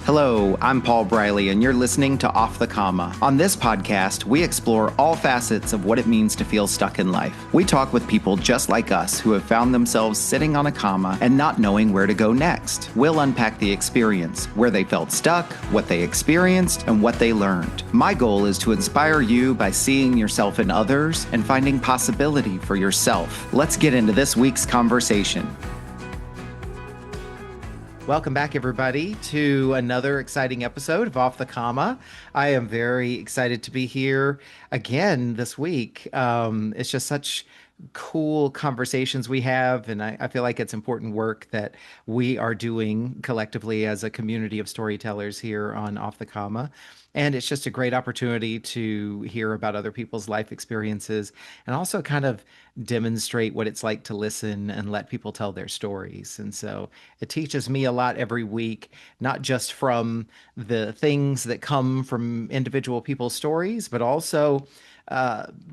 Hello, I'm Paul Briley, and you're listening to Off the Comma. On this podcast, we explore all facets of what it means to feel stuck in life. We talk with people just like us who have found themselves sitting on a comma and not knowing where to go next. We'll unpack the experience, where they felt stuck, what they experienced, and what they learned. My goal is to inspire you by seeing yourself in others and finding possibility for yourself. Let's get into this week's conversation. Welcome back, everybody, to another exciting episode of Off the Comma. I am very excited to be here again this week. It's just such cool conversations we have, and I feel like it's important work that we are doing collectively as a community of storytellers here on Off the Comma. And it's just a great opportunity to hear about other people's life experiences and also kind of demonstrate what it's like to listen and let people tell their stories. And so it teaches me a lot every week, not just from the things that come from individual people's stories, but also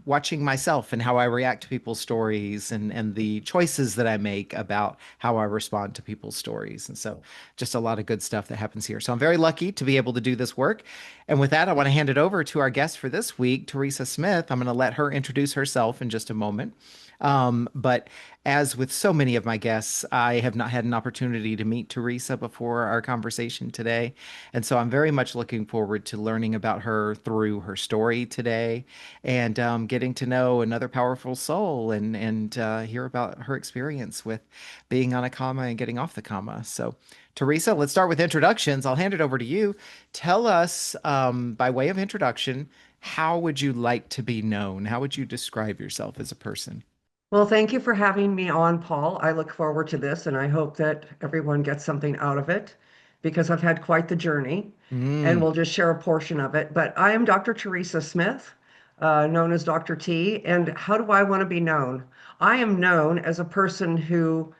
watching myself and how I react to people's stories and the choices that I make about how I respond to people's stories. And so just a lot of good stuff that happens here. So I'm very lucky to be able to do this work. And with that, I want to hand it over to our guest for this week, Theresa Smith. I'm going to let her introduce herself in just a moment. But as with so many of my guests, I have not had an opportunity to meet Theresa before our conversation today. And so I'm very much looking forward to learning about her through her story today and getting to know another powerful soul and hear about her experience with being on a comma and getting off the comma. So, Theresa, let's start with introductions. I'll hand it over to you. Tell us, by way of introduction, how would you like to be known? How would you describe yourself as a person? Well, thank you for having me on, Paul. I look forward to this, and I hope that everyone gets something out of it because I've had quite the journey, and Mm. we'll just share a portion of it. But I am Dr. Theresa Smith, known as Dr. T. And how do I want to be known? I am known as a person who,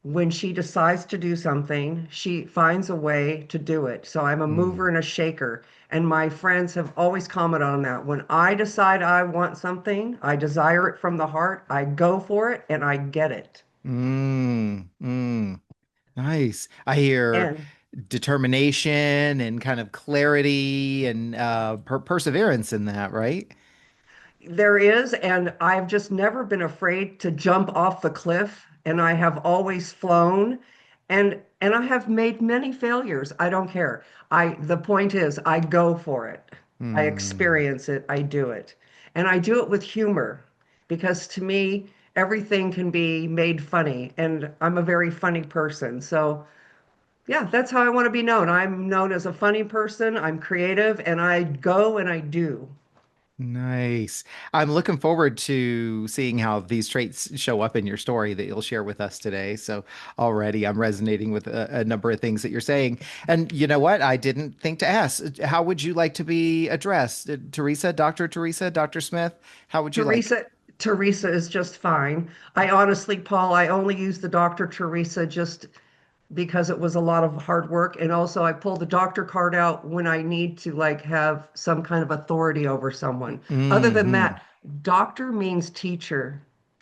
when she decides to do something, she finds a way to do it. So I'm a mover Mm. and a shaker. And my friends have always commented on that. When I decide I want something, I desire it from the heart, I go for it and I get it. Mm. Mm. Nice. I hear And determination and kind of clarity and perseverance in that, right? there is, and I've just never been afraid to jump off the cliff. And I have always flown, and I have made many failures. I don't care. The point is, I go for it. I Mm. experience it. I do it, and I do it with humor, because to me, everything can be made funny, and I'm a very funny person. So yeah, that's how I want to be known. I'm known as a funny person. I'm creative, and I go and I do. Nice. I'm looking forward to seeing how these traits show up in your story that you'll share with us today. So already I'm resonating with a number of things that you're saying. And you know what? I didn't think to ask. How would you like to be addressed? Teresa, Dr. Smith? How would you like? Teresa, Teresa is just fine. I honestly, Paul, I only use the Dr. Teresa just because it was a lot of hard work. And also I pull the doctor card out when I need to like have some kind of authority over someone. Other than Hmm. that, doctor means teacher.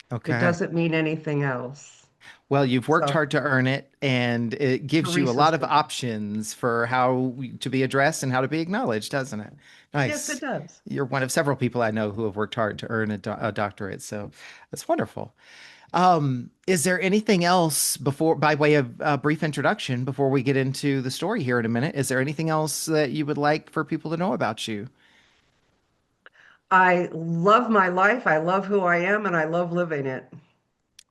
It Okay. doesn't mean anything else. Well, you've worked So hard to earn it, and it gives you a Teresa's lot of good. options for how to be addressed and how to be acknowledged, doesn't it? Yes, it Nice. does. You're one of several people I know who have worked hard to earn a doctorate, so that's wonderful. Is there anything else before, by way of a brief introduction, before we get into the story here in a minute? Is there anything else that you would like for people to know about you? I love my life. I love who I am, and I love living it.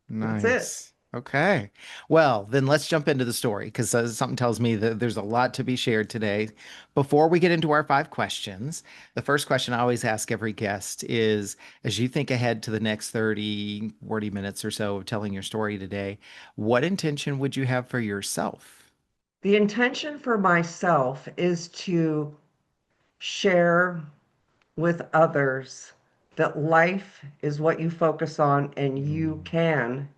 That's it. Nice. Okay. Well, then let's jump into the story because something tells me that there's a lot to be shared today. Before we get into our five questions, the first question I always ask every guest is, as you think ahead to the next 30, 40 minutes or so of telling your story today, what intention would you have for yourself? The intention for myself is to share with others that life is what you focus on, and you Mm. can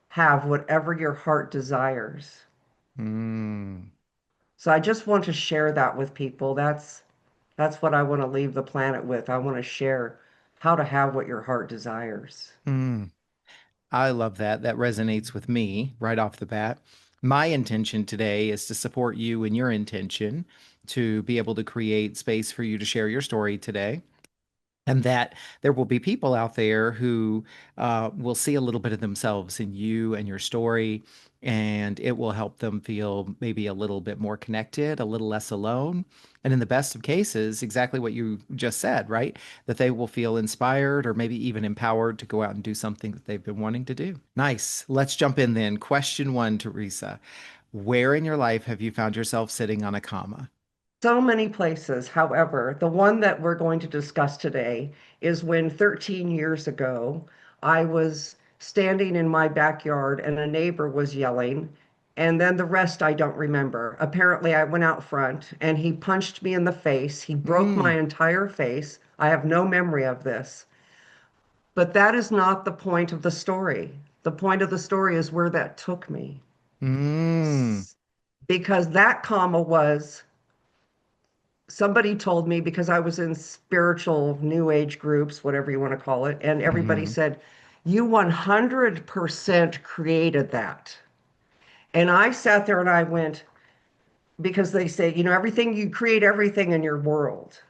have whatever your heart desires. Mm. So I just want to share that with people. That's what I want to leave the planet with. I want to share how to have what your heart desires. Mm. I love that. That resonates with me right off the bat. My intention today is to support you in your intention to be able to create space for you to share your story today. And that there will be people out there who will see a little bit of themselves in you and your story, and it will help them feel maybe a little bit more connected, a little less alone. And in the best of cases, exactly what you just said, right? That they will feel inspired or maybe even empowered to go out and do something that they've been wanting to do. Nice. Let's jump in then. Question one, Teresa. Where in your life have you found yourself sitting on a comma? So many places. However, the one that we're going to discuss today is when 13 years ago, I was standing in my backyard and a neighbor was yelling, and then the rest I don't remember. Apparently, I went out front and he punched me in the face. He broke my Mm, entire face. I have no memory of this. But that is not the point of the story. The point of the story is where that took me. mm, Because that comma was somebody told me because I was in spiritual new age groups, whatever you want to call it, and everybody mm, said, you 100% created that. And I sat there and I went, because they say, everything you create everything in your world.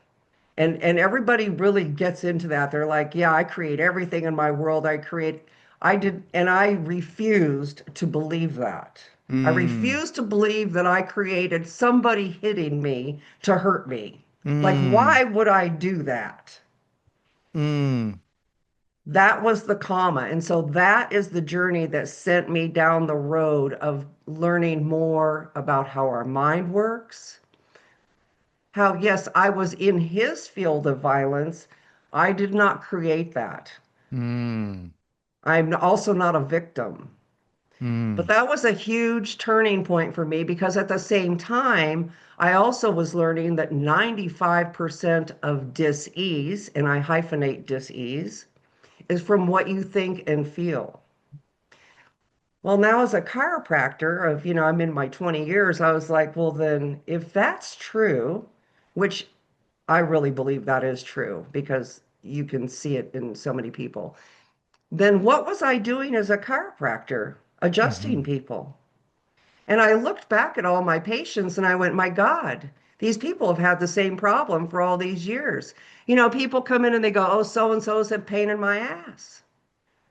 And everybody really gets into that. They're like, yeah, I create everything in my world. I did, and I refused to believe that. I mm, refused to believe that I created somebody hitting me to hurt me. Like, mm. why would I do that? Mm, That was the comma. And so that is the journey that sent me down the road of learning more about how our mind works. How, yes, I was in his field of violence. I did not create that. mm, I'm also not a victim. But mm, that was a huge turning point for me because at the same time, I also was learning that 95% of dis-ease, and I hyphenate dis-ease, is from what you think and feel. Well, now as a chiropractor I'm in my 20 years, I was like, well, then if that's true, which I really believe that is true because you can see it in so many people, then what was I doing as a chiropractor? Adjusting mhm, people. And I looked back at all my patients and I went, my God, these people have had the same problem for all these years. People come in and they go, oh, so and so's had pain in my ass.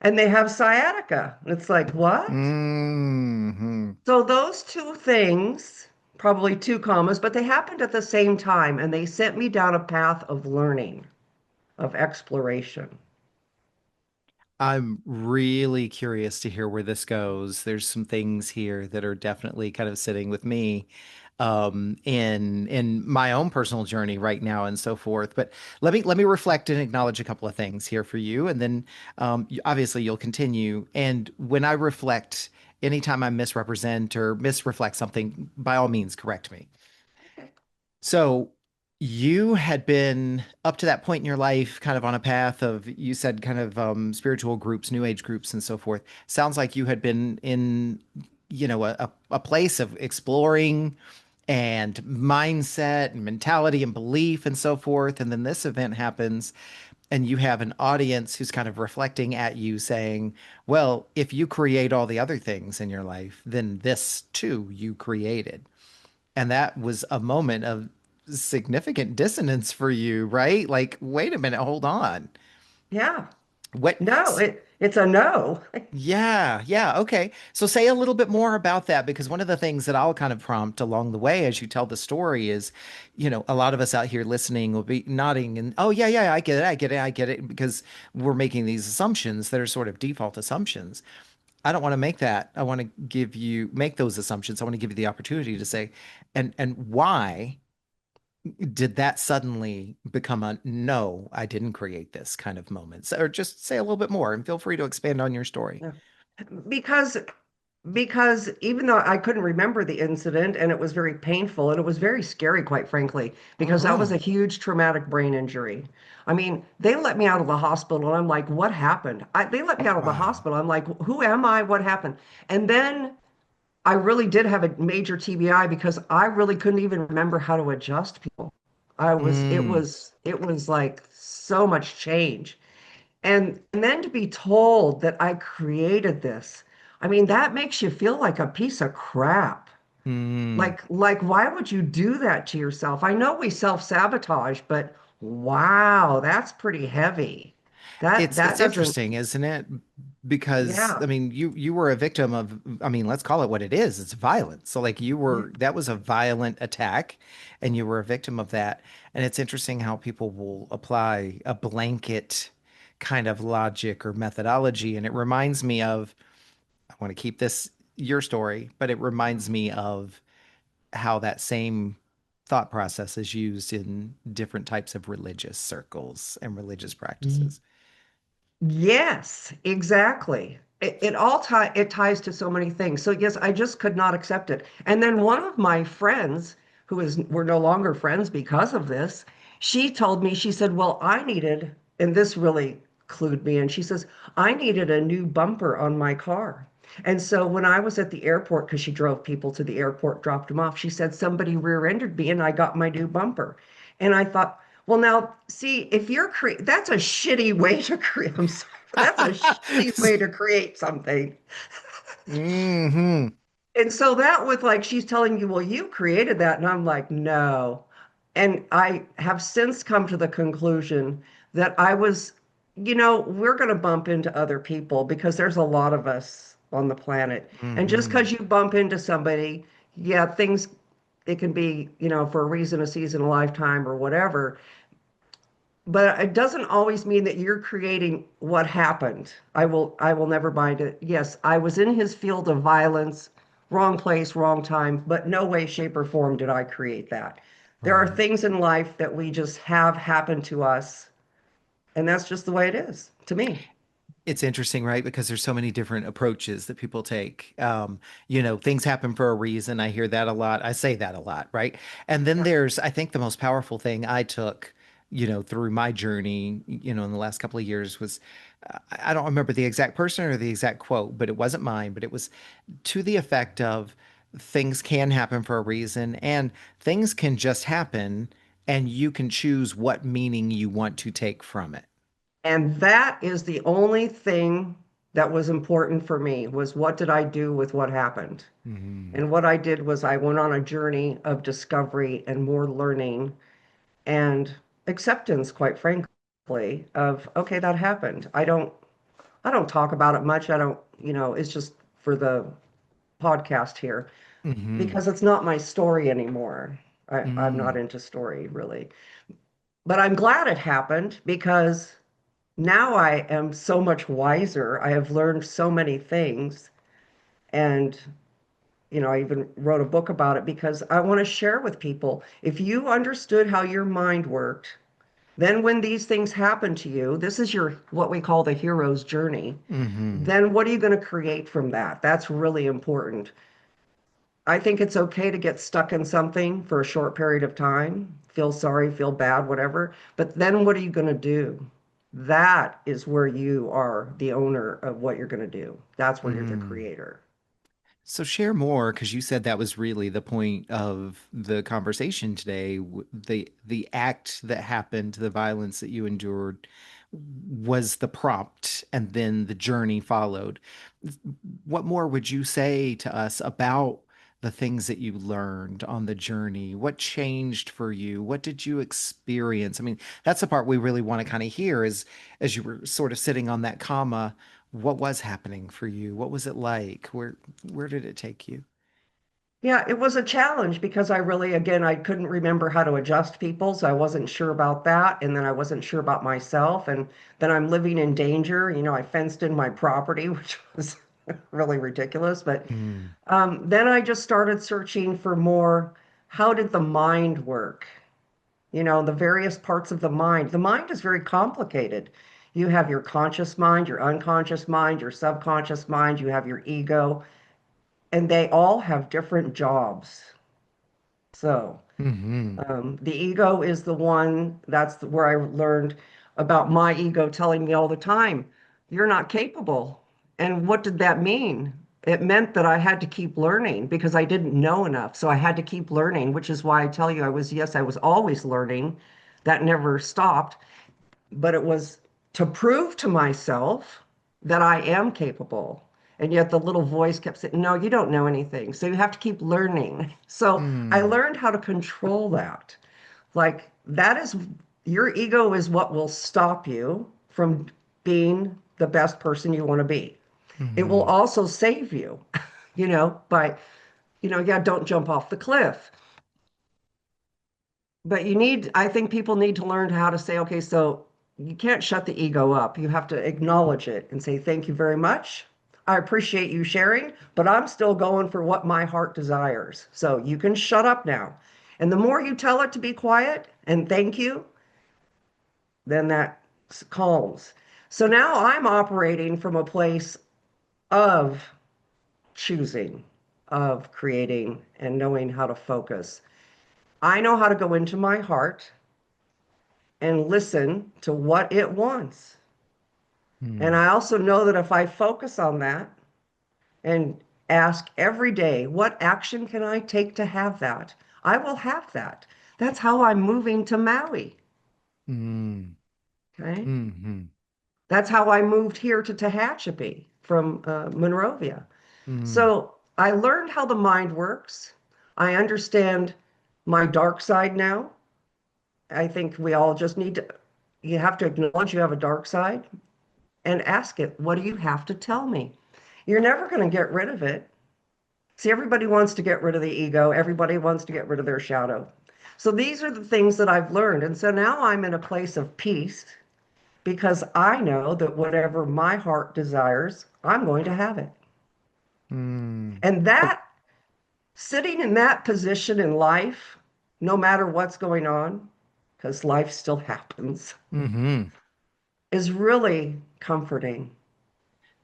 And they have sciatica. It's like, what? mhm. So those two things, probably two commas, but they happened at the same time and they sent me down a path of learning, of exploration. I'm really curious to hear where this goes. There's some things here that are definitely kind of sitting with me in my own personal journey right now and so forth. But let me reflect and acknowledge a couple of things here for you, and then obviously you'll continue. And when I reflect, anytime I misrepresent or misreflect something, by all means, correct me. Okay. So you had been up to that point in your life kind of on a path of, you said kind of spiritual groups, new age groups and so forth. Sounds like you had been in, a place of exploring and mindset and mentality and belief and so forth. And then this event happens and you have an audience who's kind of reflecting at you saying, well, if you create all the other things in your life, then this too you created. And that was a moment of significant dissonance for you, right? Like, wait a minute, hold on. Yeah. What? No, it's a no. Yeah, yeah, okay. So say a little bit more about that because one of the things that I'll kind of prompt along the way as you tell the story is, a lot of us out here listening will be nodding and, oh, yeah, yeah, I get it, I get it, I get it, because we're making these assumptions that are sort of default assumptions. I don't want to make that. I want to make those assumptions. I want to give you the opportunity to say, and why did that suddenly become a no, I didn't create this kind of moment? Or just say a little bit more and feel free to expand on your story. Yeah. Because because even though I couldn't remember the incident and it was very painful and it was very scary, quite frankly, because that was Mm-hmm. a huge traumatic brain injury. I mean, they let me out of the hospital and I'm like, what happened? They let me out of the Wow. hospital. I'm like, who am I? What happened? And then I really did have a major TBI because I really couldn't even remember how to adjust people. Mm, It was like so much change. And then to be told that I created this, I mean, that makes you feel like a piece of crap. Mm. Like why would you do that to yourself? I know we self-sabotage, but wow, that's pretty heavy. That It's doesn't, interesting, isn't it? Because yeah. I mean, you were a victim of, I mean, let's call it what it is. It's violence. So like you Yeah. were, that was a violent attack, and you were a victim of that. And it's interesting how people will apply a blanket kind of logic or methodology. And it reminds me of, I want to keep this your story, but it reminds me of how that same thought process is used in different types of religious circles and religious practices. Yes, exactly. It ties to so many things. So yes, I just could not accept it. And then one of my friends, who is we're no longer friends because of this, she told me, she said, "Well, I needed," and this really clued me in. She says, "I needed a new bumper on my car." And so when I was at the airport, because she drove people to the airport, dropped them off, she said somebody rear-ended me and I got my new bumper. And I thought, well, now, see, if you're that's a shitty way to create. I'm sorry, but that's a shitty way to create something. Hmm. And so that with like she's telling you, well, you created that, and I'm like, no. And I have since come to the conclusion that I was, we're going to bump into other people because there's a lot of us on the planet. And just Hmm. because you bump into somebody, yeah, things, it can be, for a reason, a season, a lifetime, or whatever. But it doesn't always mean that you're creating what happened. I will never mind it. Yes, I was in his field of violence, wrong place, wrong time, but no way, shape, or form did I create that. There are Right. things in life that we just have happen to us, and that's just the way it is to me. It's interesting, right? Because there's so many different approaches that people take. Things happen for a reason. I hear that a lot. I say that a lot, right? And then Yeah. there's, I think the most powerful thing I took, through my journey, in the last couple of years was, I don't remember the exact person or the exact quote, but it wasn't mine, but it was to the effect of things can happen for a reason and things can just happen and you can choose what meaning you want to take from it. And that is the only thing that was important for me was what did I do with what happened? Hmm. And what I did was I went on a journey of discovery and more learning and acceptance, quite frankly, of okay, that happened. I don't talk about it much. I don't, it's just for the podcast here Hmm. because it's not my story anymore. I'm not Mm. into story really. But I'm glad it happened because now I am so much wiser. I have learned so many things. And, I even wrote a book about it because I want to share with people. If you understood how your mind worked, then when these things happen to you, this is your what we call the hero's journey. Hmm. Then what are you going to create from that? That's really important. I think it's okay to get stuck in something for a short period of time, feel sorry, feel bad, whatever. But then what are you going to do? That is where you are the owner of what you're going to do. That's where you're the Mm. creator. So share more because you said that was really the point of the conversation today. The act that happened, the violence that you endured was the prompt, and then the journey followed. What more would you say to us about the things that you learned on the journey? What changed for you? What did you experience? I mean, that's the part we really want to kind of hear is as you were sort of sitting on that comma, what was happening for you? What was it like? Where did it take you? Yeah, it was a challenge because I really, again, I couldn't remember how to adjust people. So I wasn't sure about that. And then I wasn't sure about myself. And then I'm living in danger. I fenced in my property, which was really ridiculous. But Mm. then I just started searching for more, how did the mind work? The various parts of the mind. The mind is very complicated. You have your conscious mind, your unconscious mind, your subconscious mind, you have your ego, and they all have different jobs. So, Hmm. the ego is the one where I learned about my ego telling me all the time, you're not capable. And what did that mean? It meant that I had to keep learning because I didn't know enough. So I had to keep learning, which is why I tell you yes, I was always learning. That never stopped. But it was to prove to myself that I am capable. And yet the little voice kept saying, no, you don't know anything. So you have to keep learning. So I Mm, learned how to control that. Like that is your ego is what will stop you from being the best person you want to be. It will mm, also save you, by, yeah, don't jump off the cliff. But I think people need to learn how to say, okay, so you can't shut the ego up. You have to acknowledge it and say, thank you very much. I appreciate you sharing, but I'm still going for what my heart desires. So you can shut up now. And the more you tell it to be quiet and thank you, then that calms. So now I'm operating from a place of choosing, of creating, and knowing how to focus. I know how to go into my heart and listen to what it wants. And mm, I also know that if I focus on that and ask every day, what action can I take to have that? I will have that. That's how I'm moving to Maui. mm, Okay. mm, That's how I moved here to Tehachapi from Monrovia. mm, So I learned how the mind works. I understand my dark side now. I think we all just you have to acknowledge you have a dark side and ask it, what do you have to tell me? You're never going to get rid of it. See, everybody wants to get rid of the ego. Everybody wants to get rid of their shadow. So these are the things that I've learned. And so now I'm in a place of peace because I know that whatever my heart desires, I'm going to have it. mm. And that sitting in that position in life, no matter what's going on, because life still happens, Hmm. is really comforting.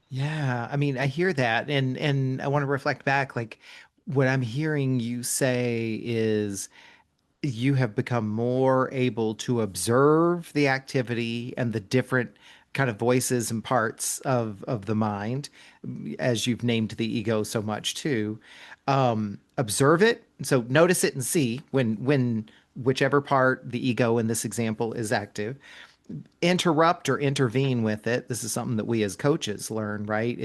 Yeah, I mean, I hear that, and I want to reflect back, like what I'm hearing you say is you have become more able to observe the activity and the different kind of voices and parts of the mind, as you've named the ego so much too. Observe it, so notice it and see when whichever part the ego in this example is active, interrupt or intervene with it. This is something that we as coaches learn, right?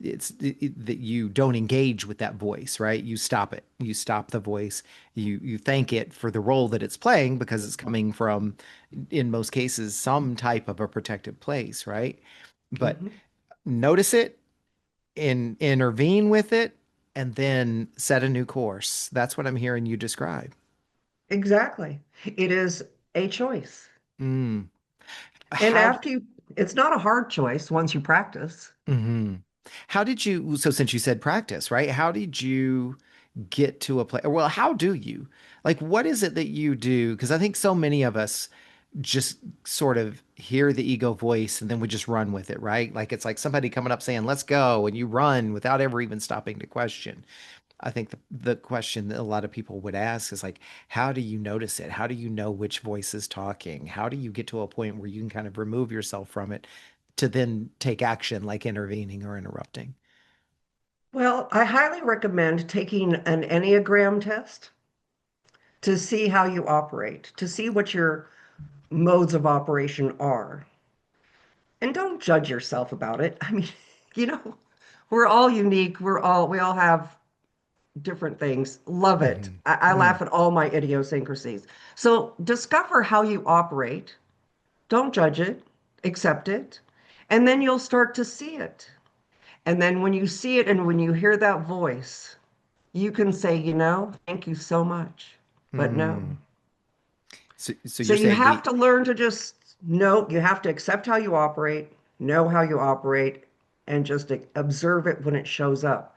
That you don't engage with that voice, right? You stop it. You stop the voice. You thank it for the role that it's playing because it's coming from, in most cases, some type of a protective place, right? But Mhm. notice it, intervene with it, and then set a new course. That's what I'm hearing you describe. Exactly. It is a choice. Mm. And How after you, it's not a hard choice once you practice. hmm How did you, so since you said practice, right? How did you get to a place? Well, how do you? Like, what is it that you do? Because I think so many of us just sort of hear the ego voice and then we just run with it, right? Like, it's like somebody coming up saying, let's go, and you run without ever even stopping to question. I think the question that a lot of people would ask is like, how do you notice it? How do you know which voice is talking? How do you get to a point where you can kind of remove yourself from it to then take action, like intervening or interrupting? Well, I highly recommend taking an Enneagram test to see how you operate, to see what your modes of operation are. And don't judge yourself about it. I mean, you know, we're all unique. We all have different things. Love it. Hmm. I Mm, laugh at all my idiosyncrasies. So discover how you operate. Don't judge it, accept it, and then you'll start to see it. And then when you see it and when you hear that voice, you can say, thank you so much. But no. mm. So So you're you saying have the to learn to just know, you have to accept how you operate, know how you operate, and just observe it when it shows up.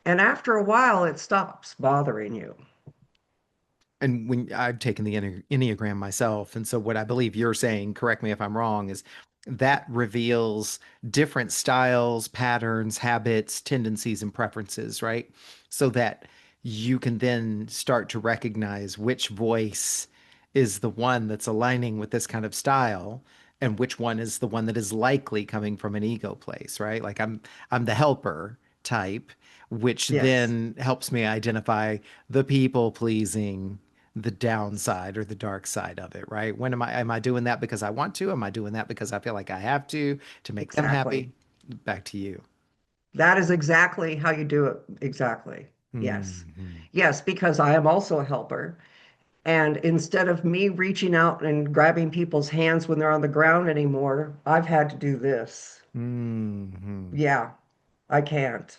And after a while, it stops bothering you. and when I've taken the Enneagram myself, and so what I believe you're saying, correct me if I'm wrong, is that reveals different styles, patterns, habits, tendencies, and preferences, right? So that you can then start to recognize which voice is the one that's aligning with this kind of style and which one is the one that is likely coming from an ego place, right? Like I'm the helper type, which Yes. then helps me identify the people pleasing, the downside or the dark side of it, right? When am I doing that because I want to? Am I doing that because I feel like I have to make them Exactly. happy? Back to you. That is exactly how you do it. Exactly. Yes. Hmm. Yes, because I am also a helper. And instead of me reaching out and grabbing people's hands when they're on the ground anymore, I've had to do this. Hmm. Yeah, I can't.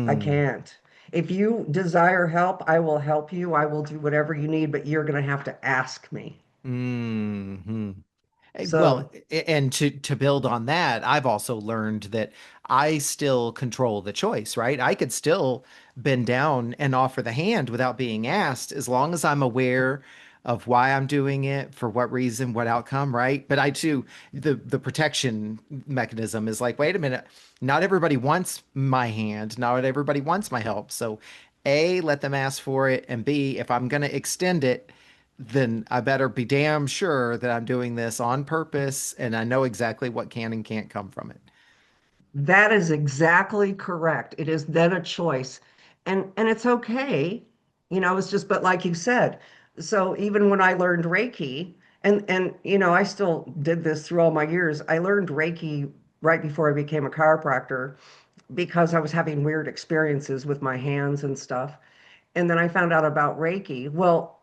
I Mm. can't. If you desire help, I will help you. I will do whatever you need, but you're going to have to ask me. Hmm. Well, So and to build on that, I've also learned that I still control the choice, right? I could still bend down and offer the hand without being asked, as long as I'm aware of why I'm doing it, for what reason, what outcome, right? But I too, the protection mechanism is like, wait a minute, not everybody wants my hand, not everybody wants my help. So A, let them ask for it, and B, if I'm gonna extend it, then I better be damn sure that I'm doing this on purpose and I know exactly what can and can't come from it. that is exactly correct. It is then a choice. And it's okay. It's just but like you said. So even when I learned Reiki and I still did this through all my years. I learned Reiki right before I became a chiropractor because I was having weird experiences with my hands and stuff. And then I found out about Reiki. Well,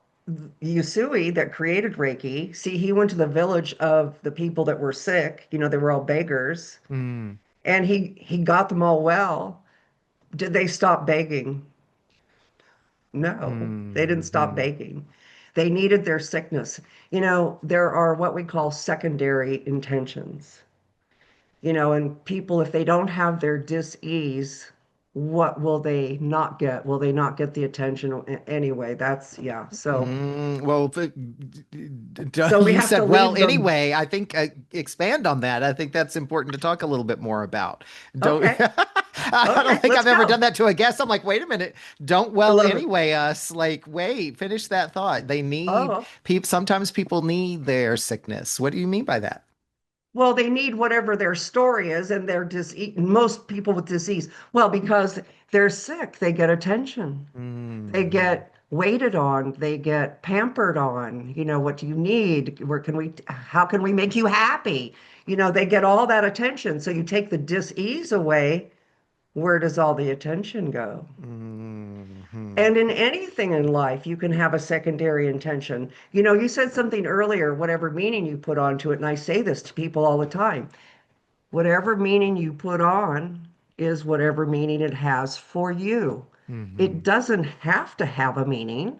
Yusui that created Reiki, see, he went to the village of the people that were sick. They were all beggars, Mm, and he got them all well. Did they stop begging? No, they didn't mm, stop mm, begging. They needed their sickness. There are what we call secondary intentions. And people, if they don't have their dis-ease, what will they not get? Will they not get the attention anyway? That's, yeah. So, Well, so we you have to said, well, leave them. anyway, I think expand on that. I think that's important to talk a little bit more about. Don't, Okay. I don't Okay. think Let's I've ever done go. that to a guest. I'm like, wait a minute, don't I well love it. anyway us. Like, wait, finish that thought. They need Oh, people, sometimes people need their sickness. What do you mean by that? well, they need whatever their story is and their disease. Most people with disease, well, because they're sick, they get attention. They Hmm. get waited on, they get pampered on. What do you need? How can we make you happy? They get all that attention. So you take the dis-ease away, where does all the attention go? Hmm. And in anything in life, you can have a secondary intention. You said something earlier, whatever meaning you put onto it, and I say this to people all the time. Whatever meaning you put on is whatever meaning it has for you. It Hmm. doesn't have to have a meaning.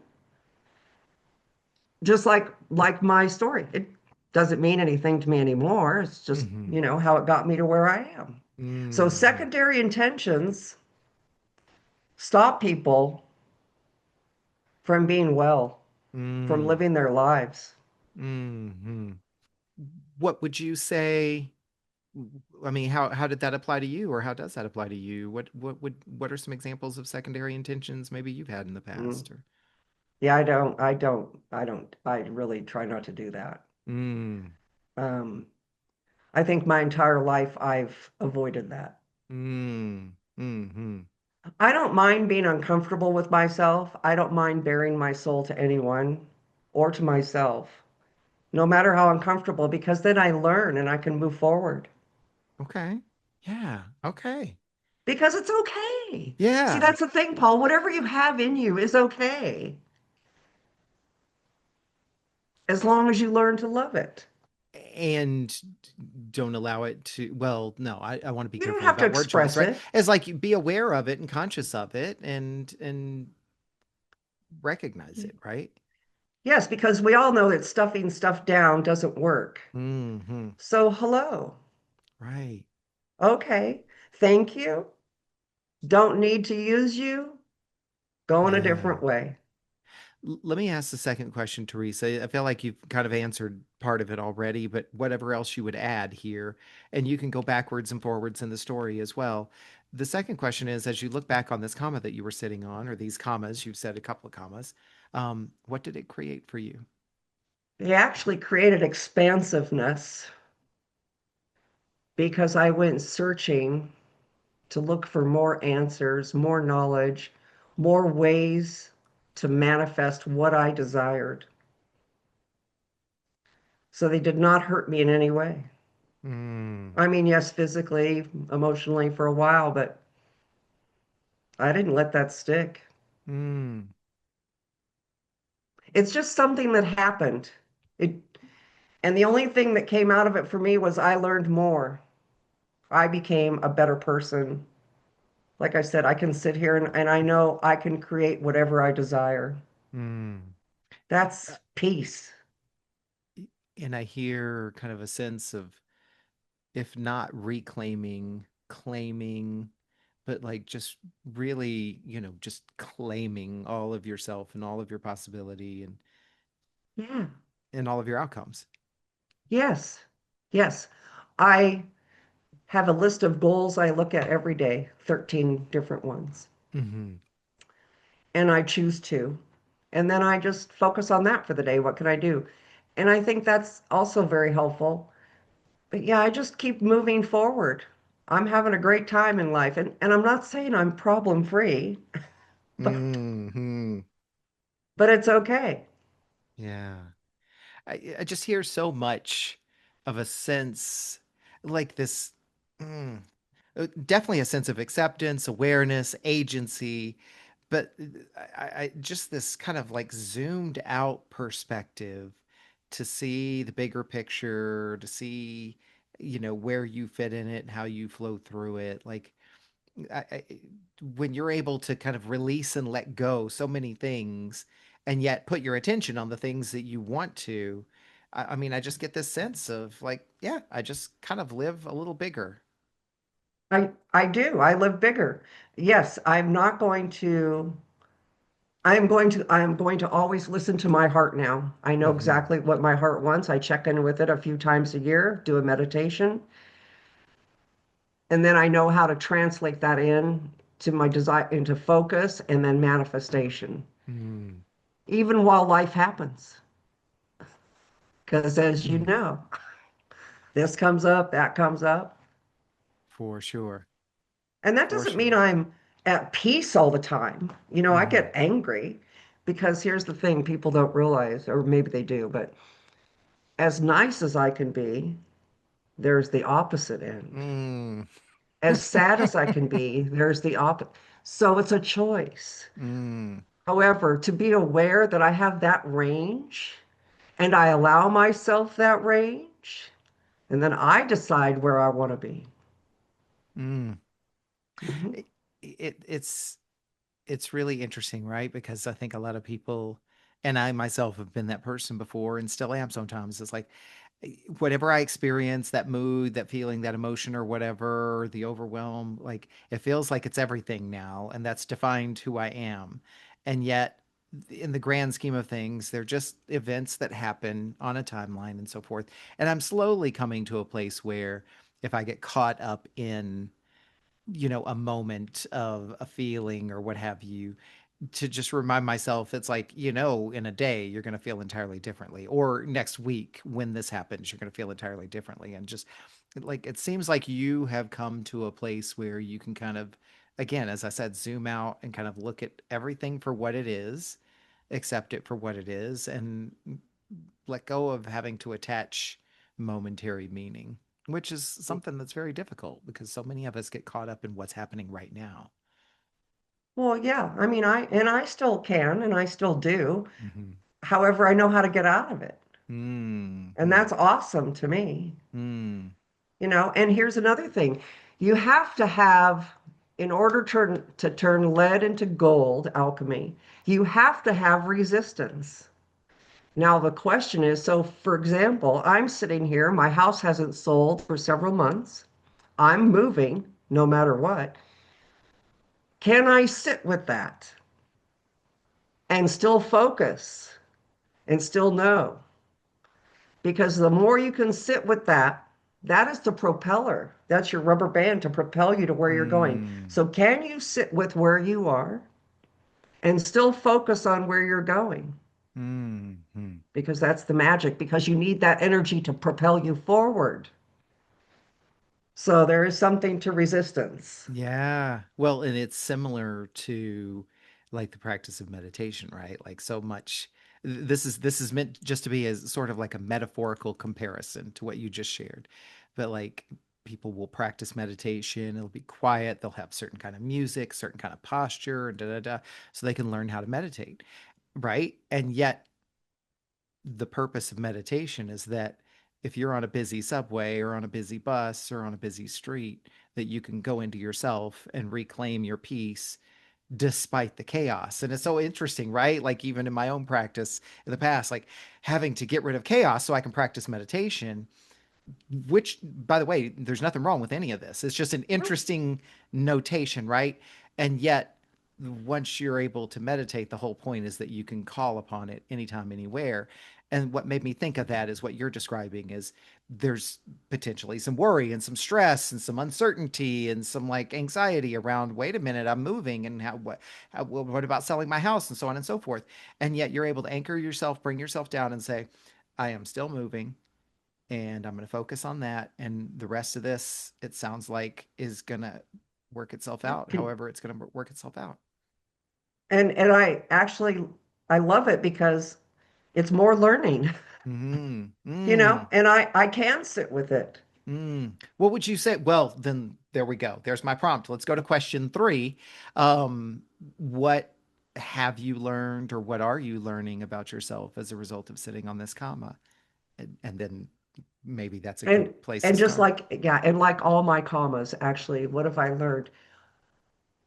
Just like my story. It doesn't mean anything to me anymore. It's just, Hmm. how it got me to where I am. So Hmm. secondary intentions stop people from being well, from Hmm. living their lives. Hmm. What would you say? I mean, how did that apply to you, or how does that apply to you? What are some examples of secondary intentions maybe you've had in the Mm. past? Or Yeah, I really try not to do that. mm, Um, I think my entire life I've avoided that. mm, mm, I don't mind being uncomfortable with myself. I don't mind bearing my soul to anyone or to myself, no matter how uncomfortable, because then I learn and I can move forward. okay, yeah, okay, Because it's okay. See, yeah. that's the thing, Paul. Whatever you have in you is okay, as long as you learn to love it. And don't allow it to, well, no, I want to be You don't careful have to about word choice, express right? it. It's like, be aware of it and conscious of it and recognize it, right? Yes, because we all know that stuffing stuff down doesn't work. Hmm. So, hello. Right. Okay. Thank you. Don't need to use you. Go in a Yeah. different way. Let me ask the second question, Teresa. I feel like you've kind of answered part of it already, but whatever else you would add here, and you can go backwards and forwards in the story as well. The second question is, as you look back on this comma that you were sitting on, or these commas, you've said a couple of commas, what did it create for you? They actually created expansiveness because I went searching to look for more answers, more knowledge, more ways to manifest what I desired. So they did not hurt me in any way. Mm, I mean, yes, physically, emotionally for a while, but I didn't let that stick. Mm, It's just something that happened. It, and the only thing that came out of it for me was I learned more. I became a better person. Like I said, I can sit here and I know I can create whatever I desire. mm. Uh, That's peace. And I hear kind of a sense of, if not reclaiming, claiming, but like just really, just claiming all of yourself and all of your possibility Yeah. and all of your outcomes. Yes. Yes. I have a list of goals I look at every day, 13 different ones, Hmm. and I choose two. And then I just focus on that for the day. What can I do? And I think that's also very helpful. But yeah, I just keep moving forward. I'm having a great time in life. And I'm not saying I'm problem free, but Hmm. but it's okay. Yeah. I just hear so much of a sense like this. mm, Definitely a sense of acceptance, awareness, agency, but just this kind of like zoomed out perspective to see the bigger picture, to see, where you fit in it and how you flow through it. Like, I, when you're able to kind of release and let go so many things and yet put your attention on the things that you want to, I mean, I just get this sense of like, yeah, I just kind of live a little bigger. I do. I live bigger. Yes, I am going to always listen to my heart now. I know Hmm. exactly what my heart wants. I check in with it a few times a year, do a meditation, and then I know how to translate that in to my desire into focus and then manifestation, Mm. even while life happens. Because as you Mm. know, this comes up, that comes up. For sure. And that For doesn't mean sure. I'm at peace all the time. I Hmm. get angry because here's the thing people don't realize, or maybe they do, but as nice as I can be, there's the opposite end. Mm. As sad as I can be, there's the opposite. So it's a choice. Mm. However, to be aware that I have that range and I allow myself that range, and then I decide where I want to be. Mm. Mhm. It, it's really interesting, right? Because I think a lot of people, and I myself have been that person before and still am sometimes. It's like whatever I experience, that mood, that feeling, that emotion, or whatever, the overwhelm, like it feels like it's everything now, and that's defined who I am. And yet, in the grand scheme of things, they're just events that happen on a timeline and so forth. And I'm slowly coming to a place where if I get caught up in a moment of a feeling or what have you, to just remind myself it's like, in a day you're going to feel entirely differently, or next week when this happens you're going to feel entirely differently. And just like it seems like you have come to a place where you can kind of, again, as I said, zoom out and kind of look at everything for what it is, accept it for what it is, and let go of having to attach momentary meaning, which is something that's very difficult because so many of us get caught up in what's happening right now. Well, yeah, I mean, I still can and I still do. Mm-hmm. However, I know how to get out of it. And Mm-hmm. that's awesome to me. Mm. And here's another thing. You have to have, in order to turn lead into gold, alchemy, you have to have resistance. Now, the question is, so for example, I'm sitting here, my house hasn't sold for several months. I'm moving no matter what. Can I sit with that and still focus and still know? Because the more you can sit with that, that is the propeller. That's your rubber band to propel you to where you're going. Mm. So, can you sit with where you are and still focus on where you're going? Mm. Because that's the magic, because you need that energy to propel you forward. So, there is something to resistance. Yeah. Well, and it's similar to like the practice of meditation, right? Like so much this is meant just to be as sort of like a metaphorical comparison to what you just shared. But like people will practice meditation. It'll be quiet. They'll have certain kind of music, certain kind of posture, da da da, so they can learn how to meditate, right? And yet, the purpose of meditation is that if you're on a busy subway or on a busy bus or on a busy street, that you can go into yourself and reclaim your peace despite the chaos. And it's so interesting, right? Like even in my own practice in the past, like having to get rid of chaos so I can practice meditation, which, by the way, there's nothing wrong with any of this. It's just an No. interesting notation, right? And yet, once you're able to meditate, the whole point is that you can call upon it anytime, anywhere. And what made me think of that is what you're describing is there's potentially some worry and some stress and some uncertainty and some like anxiety around, wait a minute, I'm moving and what about selling my house and so on and so forth. And yet you're able to anchor yourself, bring yourself down and say, I am still moving and I'm going to focus on that. And the rest of this, it sounds like, is going to work itself Yeah. out. However, it's going to work itself out. And I love it because it's more learning, Mm, you know, mm, and I can sit with it. What would you say? Well, then there we go. There's my prompt. Let's go to question three. Um, what have you learned or what are you learning about yourself as a result of sitting on this comma? And then maybe that's a good And place to and just start. like yeah, and like all my commas, actually, what have I learned?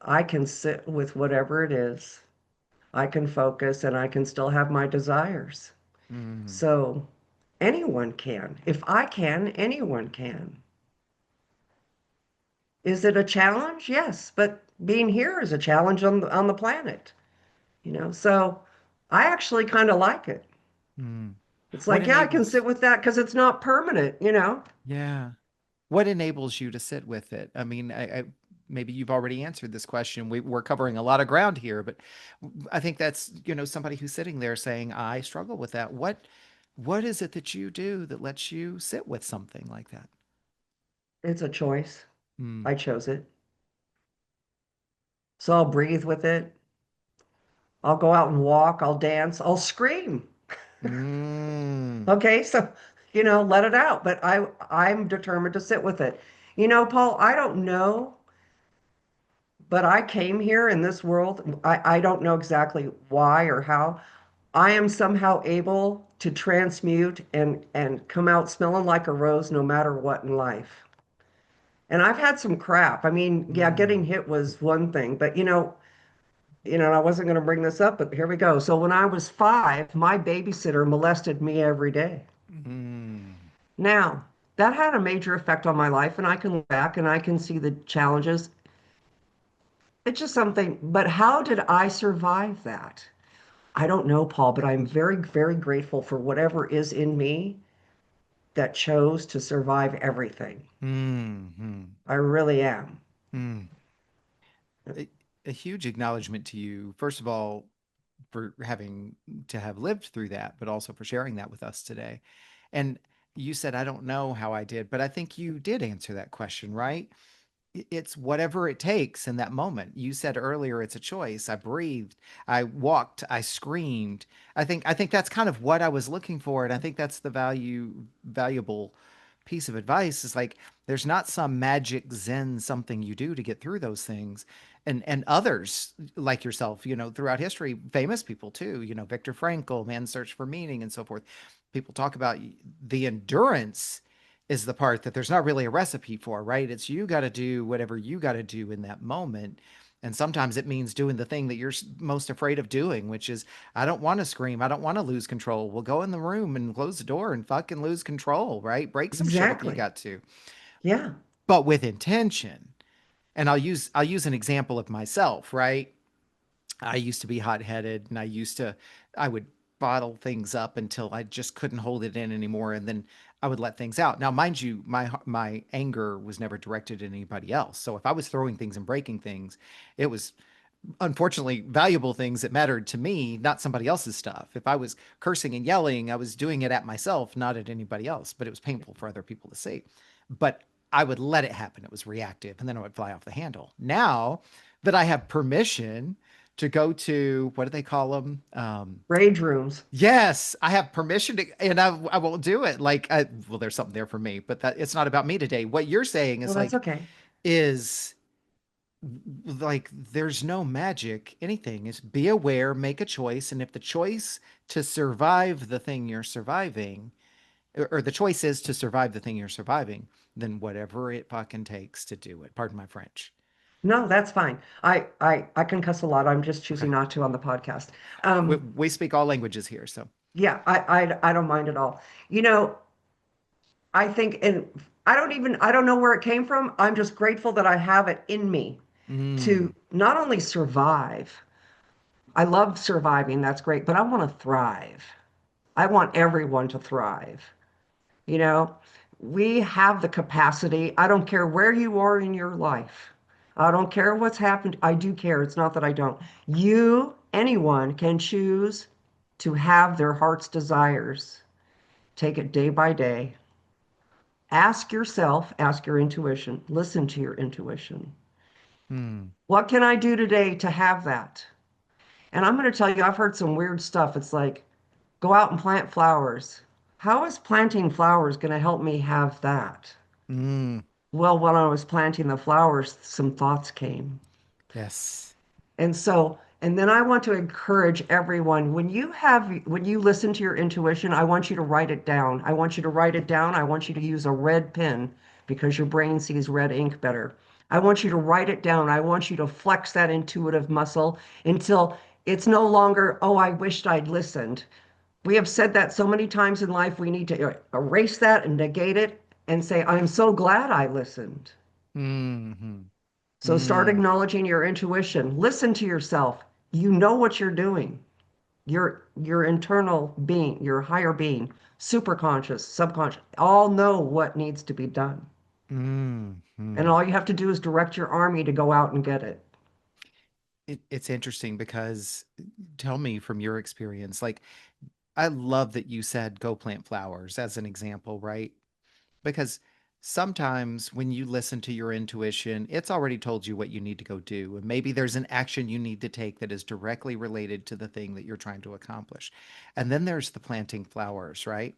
I can sit with whatever it is. I can focus and I can still have my desires. Mm, So anyone can. If I can, anyone can. Is it a challenge? Yes, but being here is a challenge on the planet, you know. So I actually kind of like it. mm. It's What like, yeah, I can enables? sit with that because it's not permanent, you know. Yeah. What enables you to sit with it? I mean, maybe you've already answered this question. We're covering a lot of ground here, but I think that's, somebody who's sitting there saying, I struggle with that. What is it that you do that lets you sit with something like that? It's a choice. Mm. I chose it. So I'll breathe with it. I'll go out and walk. I'll dance. I'll scream. Mm. Okay, so let it out. But I'm determined to sit with it. Paul, I don't know, but I came here in this world. I don't know exactly why or how. I am somehow able to transmute and come out smelling like a rose no matter what in life. And I've had some crap. I mean, yeah, getting Mm. hit was one thing, but I wasn't going to bring this up, but here we go. So when I was 5, my babysitter molested me every day. Mm. Now, that had a major effect on my life, and I can look back and I can see the challenges. It's just something, but how did I survive that? I don't know, Paul, but I'm very, very grateful for whatever is in me that chose to survive everything. Mm. Mm. I really am. Mm. A, a huge acknowledgement to you, first of all, for having to have lived through that, but also for sharing that with us today. And you said, I don't know how I did, but I think you did answer that question, right? It's whatever it takes in that moment. You said earlier it's a choice. I breathed, I walked, I screamed. I think that's kind of what I was looking for, and I think that's the valuable piece of advice is like there's not some magic zen something you do to get through those things. And others like yourself, throughout history, famous people too, Viktor Frankl, Man's Search for Meaning and so forth. People talk about the endurance is the part that there's not really a recipe for, right? It's you got to do whatever you got to do in that moment. And sometimes it means doing the thing that you're most afraid of doing, which is, I don't want to scream. I don't want to lose control. We'll go in the room and close the door and fucking lose control, right? Break some shit if you Exactly. got to, Yeah. but with intention. And I'll use an example of myself, right? I used to be hot-headed and I would bottle things up until I just couldn't hold it in anymore and then I would let things out. Now, mind you, my anger was never directed at anybody else. So if I was throwing things and breaking things, it was unfortunately valuable things that mattered to me, not somebody else's stuff. If I was cursing and yelling, I was doing it at myself, not at anybody else, but it was painful for other people to see. But I would let it happen. It was reactive and then it would fly off the handle. Now that I have permission to go to what do they call them? Rage rooms. Yes, I have permission to, and I won't do it. Well, there's something there for me, but that it's not about me today. What you're saying Well, is that's okay. is like there's no magic, anything. Is be aware, make a choice, and if the choice to survive the thing you're surviving, or the choice is to survive the thing you're surviving, then whatever it fucking takes to do it. Pardon my French. No, that's fine. I can cuss a lot. I'm just Okay. choosing not to on the podcast. We speak all languages here, so. Yeah, I don't mind at all. You know, I think, and I don't know where it came from. I'm just grateful that I have it in me to Mm, not only survive. I love surviving. That's great, but I want to thrive. I want everyone to thrive. You know, we have the capacity. I don't care where you are in your life. I don't care what's happened. I do care. It's not that I don't. Anyone can choose to have their heart's desires. Take it day by day. Ask yourself, ask your intuition, listen to your intuition. mm, What can I do today to have that? And I'm going to tell you, I've heard some weird stuff. It's like, go out and plant flowers. How is planting flowers going to help me have that? mm, Well, when I was planting the flowers, some thoughts came. yes. And then I want to encourage everyone when you listen to your intuition, I want you to write it down. I want you to write it down. I want you to use a red pen because your brain sees red ink better. I want you to write it down. I want you to flex that intuitive muscle until it's no longer, oh, I wished I'd listened. We have said that so many times in life, we need to erase that and negate it and say, I'm so glad I listened. Mm-hmm. So start Mm, acknowledging your intuition. Listen to yourself. You know what you're doing. Your internal being, your higher being, superconscious, subconscious, all know what needs to be done. And mm. all you have to do is direct your army to go out and get it. It's interesting because tell me from your experience, like I love that you said go plant flowers as an example, right? Because sometimes when you listen to your intuition, it's already told you what you need to go do. And maybe there's an action you need to take that is directly related to the thing that you're trying to accomplish. And then there's the planting flowers, right?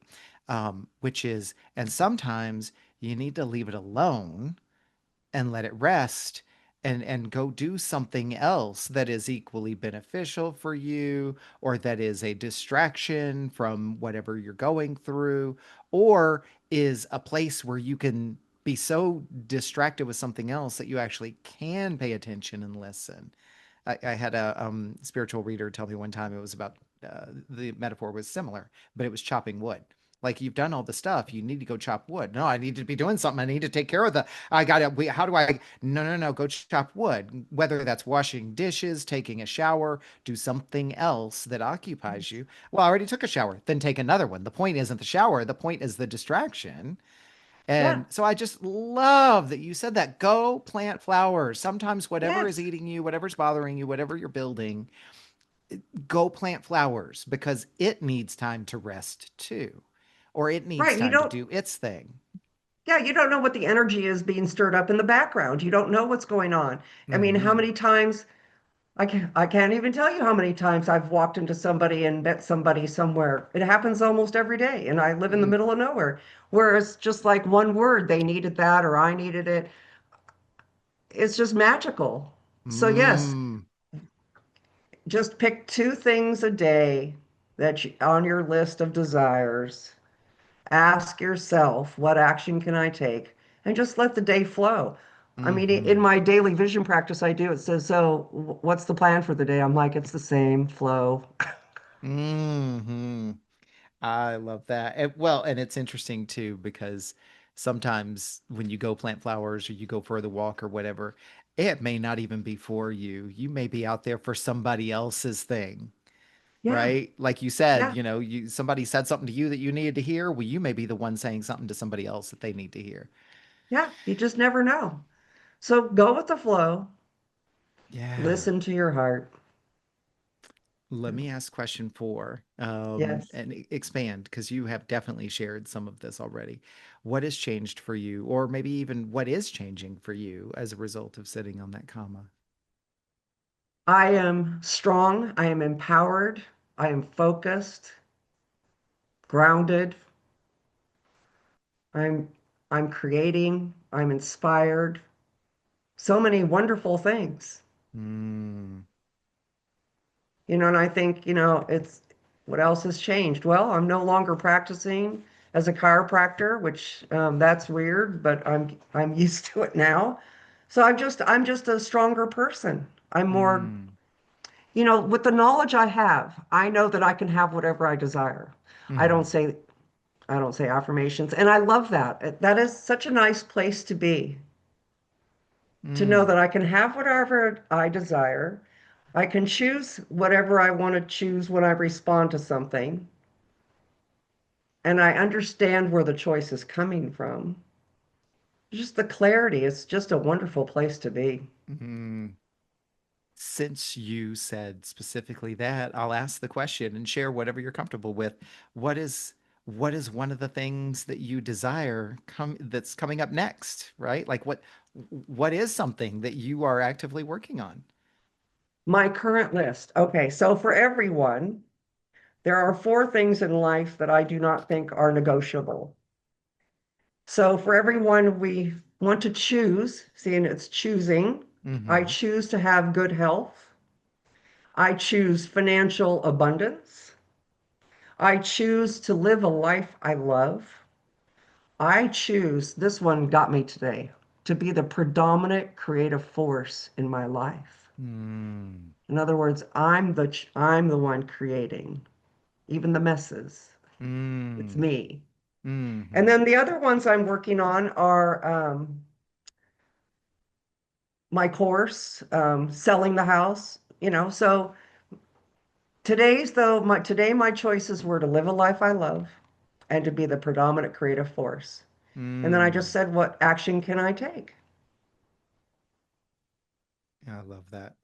And sometimes you need to leave it alone and let it rest and go do something else that is equally beneficial for you or that is a distraction from whatever you're going through or is a place where you can be so distracted with something else that you actually can pay attention and listen. I had a spiritual reader tell me one time it was about the metaphor was similar, but it was chopping wood. Like you've done all the stuff, you need to go chop wood. No, I need to be doing something. I need to take care of the. I got to. How do I? No, no, no. Go chop wood. Whether that's washing dishes, taking a shower, do something else that occupies you. Well, I already took a shower. Then take another one. The point isn't the shower. The point is the distraction. Yeah. And so I just love that you said that. Go plant flowers. Sometimes whatever is Yes. eating you, whatever's bothering you, whatever you're building, go plant flowers because it needs time to rest too, or it needs Right. time to do its thing. Yeah, you don't know what the energy is being stirred up in the background. You don't know what's going on. I mean, how Hmm. many times I can't even tell you how many times I've walked into somebody and met somebody somewhere. It happens almost every day, and I live in the Mm, middle of nowhere. Whereas just like one word, they needed that or I needed it. It's just magical. So yes, mm, just pick two things a day on your list of desires. Ask yourself, what action can I take? And just let the day flow. I mean, in hmm my daily vision practice, I do. It says, so what's the plan for the day? I'm like, it's the same flow. hmm I love that. And it's interesting too because sometimes when you go plant flowers or you go for the walk or whatever, it may not even be for you. You may be out there for somebody else's thing. Yeah, Right? Like you said, yeah, you somebody said something to you that you needed to hear. Well, you may be the one saying something to somebody else that they need to hear. yeah. You just never know. So go with the flow. Yeah. Listen to your heart. Let me ask question four, Yes. and expand because you have definitely shared some of this already. What has changed for you, or maybe even what is changing for you as a result of sitting on that comma? I am strong, I am empowered, I am focused, grounded, I'm I'm creating, I'm inspired. So many wonderful things. Mm, And I think, it's what else has changed? Well, I'm no longer practicing as a chiropractor, which that's weird, but I'm used to it now. So I'm just a stronger person. I'm more, mm, with the knowledge I have, I know that I can have whatever I desire. I don't mm, say I don't say affirmations, and I love that. That is such a nice place to be, to know mm, that I can have whatever I desire. I can choose whatever I want to choose when I respond to something, and I understand where the choice is coming from. Just the clarity, it's just a wonderful place to be. mm. Since you said specifically that, I'll ask the question and share whatever you're comfortable with. What is what is one of the things that you desire that's coming up next, right? Like what is something that you are actively working on? My current list. Okay, so for everyone, there are four things in life that I do not think are negotiable. So for everyone, we want to choose, seeing it's choosing. I Mm-hmm. choose to have good health. I choose financial abundance. I choose to live a life I love. I choose, this one got me today, to be the predominant creative force in my life. Mm, In other words, I'm the one creating, even the messes. It's mm, me. And mm-hmm. then the other ones I'm working on are my course, selling the house. So today my choices were to live a life I love and to be the predominant creative force. And then I just Mm. said, what action can I take? I love that.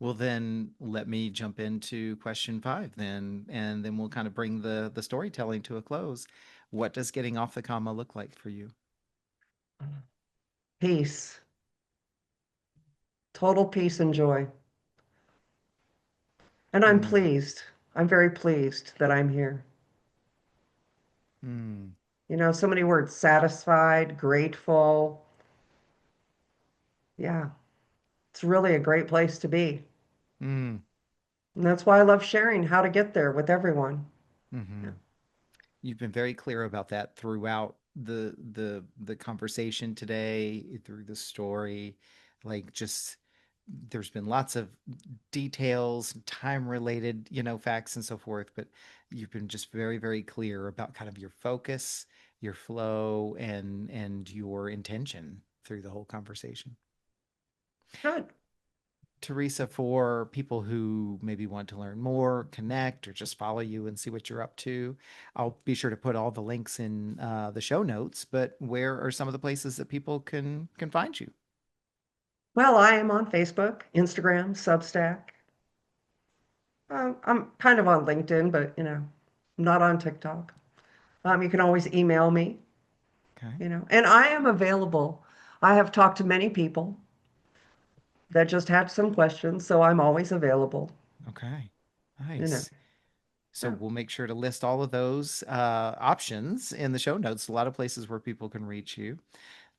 Well, then let me jump into question five then, and then we'll kind of bring the storytelling to a close. What does getting off the comma look like for you? Peace, total peace and joy. And I'm Mm, pleased. I'm very pleased that I'm here. mm, So many words: satisfied, grateful. Yeah, it's really a great place to be. mm, And that's why I love sharing how to get there with everyone. mm-hmm. Yeah. You've been very clear about that throughout the conversation today, through the story. Like just there's been lots of details, time related, facts and so forth, but you've been just very, very clear about kind of your focus, your flow, and your intention through the whole conversation. Good. Teresa, for people who maybe want to learn more, connect, or just follow you and see what you're up to, I'll be sure to put all the links in the show notes. But where are some of the places that people can find you? Well, I am on Facebook, Instagram, Substack. I'm kind of on LinkedIn, but I'm not on TikTok. You can always email me, Okay. and I am available. I have talked to many people that just had some questions, so I'm always available. Okay. You know, Nice. So yeah. we'll make sure to list all of those options in the show notes. A lot of places where people can reach you.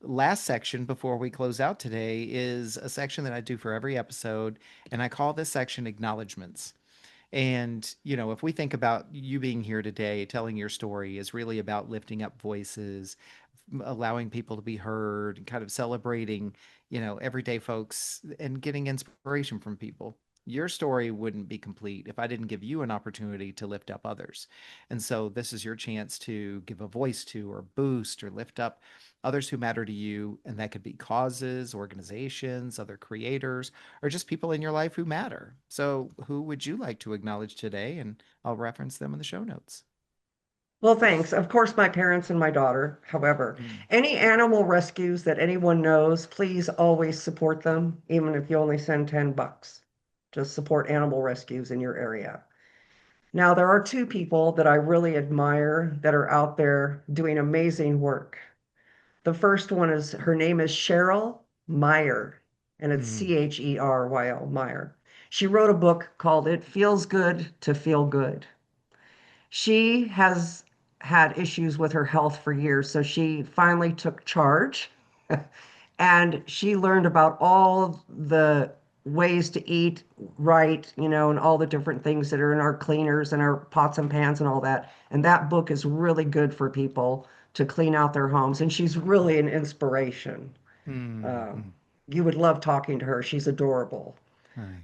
Last section before we close out today is a section that I do for every episode, and I call this section acknowledgments. And, if we think about you being here today, telling your story is really about lifting up voices, allowing people to be heard, and kind of celebrating, everyday folks and getting inspiration from people. Your story wouldn't be complete if I didn't give you an opportunity to lift up others. And so this is your chance to give a voice to or boost or lift up others who matter to you. And that could be causes, organizations, other creators, or just people in your life who matter. So who would you like to acknowledge today? And I'll reference them in the show notes. Well, thanks. Of course, my parents and my daughter. However, Mm, any animal rescues that anyone knows, please always support them, even if you only send $10. Just support animal rescues in your area. Now, there are two people that I really admire that are out there doing amazing work. The first one is her name is Cheryl Meyer, and it's mm, Cheryl Meyer. She wrote a book called It Feels Good to Feel Good. She has had issues with her health for years, so she finally took charge and she learned about all the ways to eat right, and all the different things that are in our cleaners and our pots and pans and all that. And that book is really good for people to clean out their homes. And she's really an inspiration. Uh, Mm, you would love talking to her. She's adorable.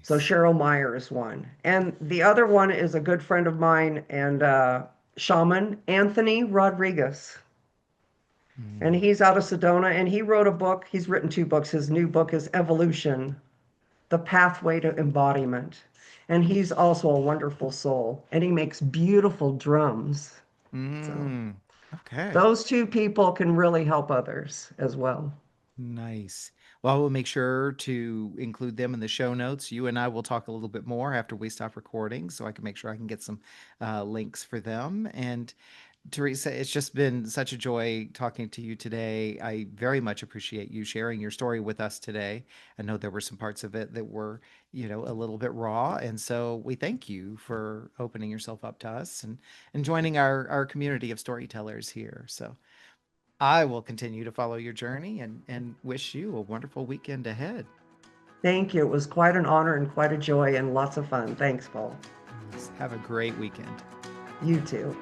So nice. Cheryl Meyer is one. And the other one is a good friend of mine and shaman, Anthony Rodriguez. And Mm, he's out of Sedona and he wrote a book. He's written two books. His new book is Evolution, The Pathway to Embodiment. And he's also a wonderful soul and he makes beautiful drums. So mm, okay. those two people can really help others as well. Nice. Well, we'll make sure to include them in the show notes. You and I will talk a little bit more after we stop recording so I can make sure I can get some links for them. And Teresa, it's just been such a joy talking to you today. I very much appreciate you sharing your story with us today. I know there were some parts of it that were, a little bit raw. And so we thank you for opening yourself up to us and joining our community of storytellers here. So I will continue to follow your journey and wish you a wonderful weekend ahead. Thank you. It was quite an honor and quite a joy and lots of fun. Thanks, Paul. Yes, have a great weekend. You too.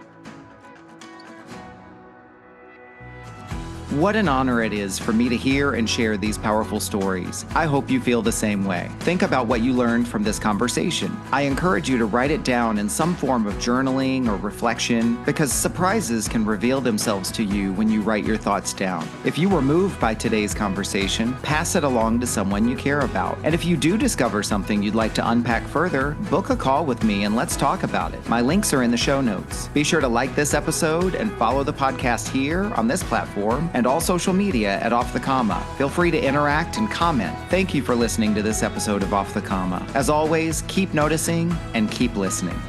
What an honor it is for me to hear and share these powerful stories. I hope you feel the same way. Think about what you learned from this conversation. I encourage you to write it down in some form of journaling or reflection because surprises can reveal themselves to you when you write your thoughts down. If you were moved by today's conversation, pass it along to someone you care about. And if you do discover something you'd like to unpack further, book a call with me and let's talk about it. My links are in the show notes. Be sure to like this episode and follow the podcast here on this platform and all social media at Off the Comma. Feel free to interact and comment. Thank you for listening to this episode of Off the Comma. As always, keep noticing and keep listening.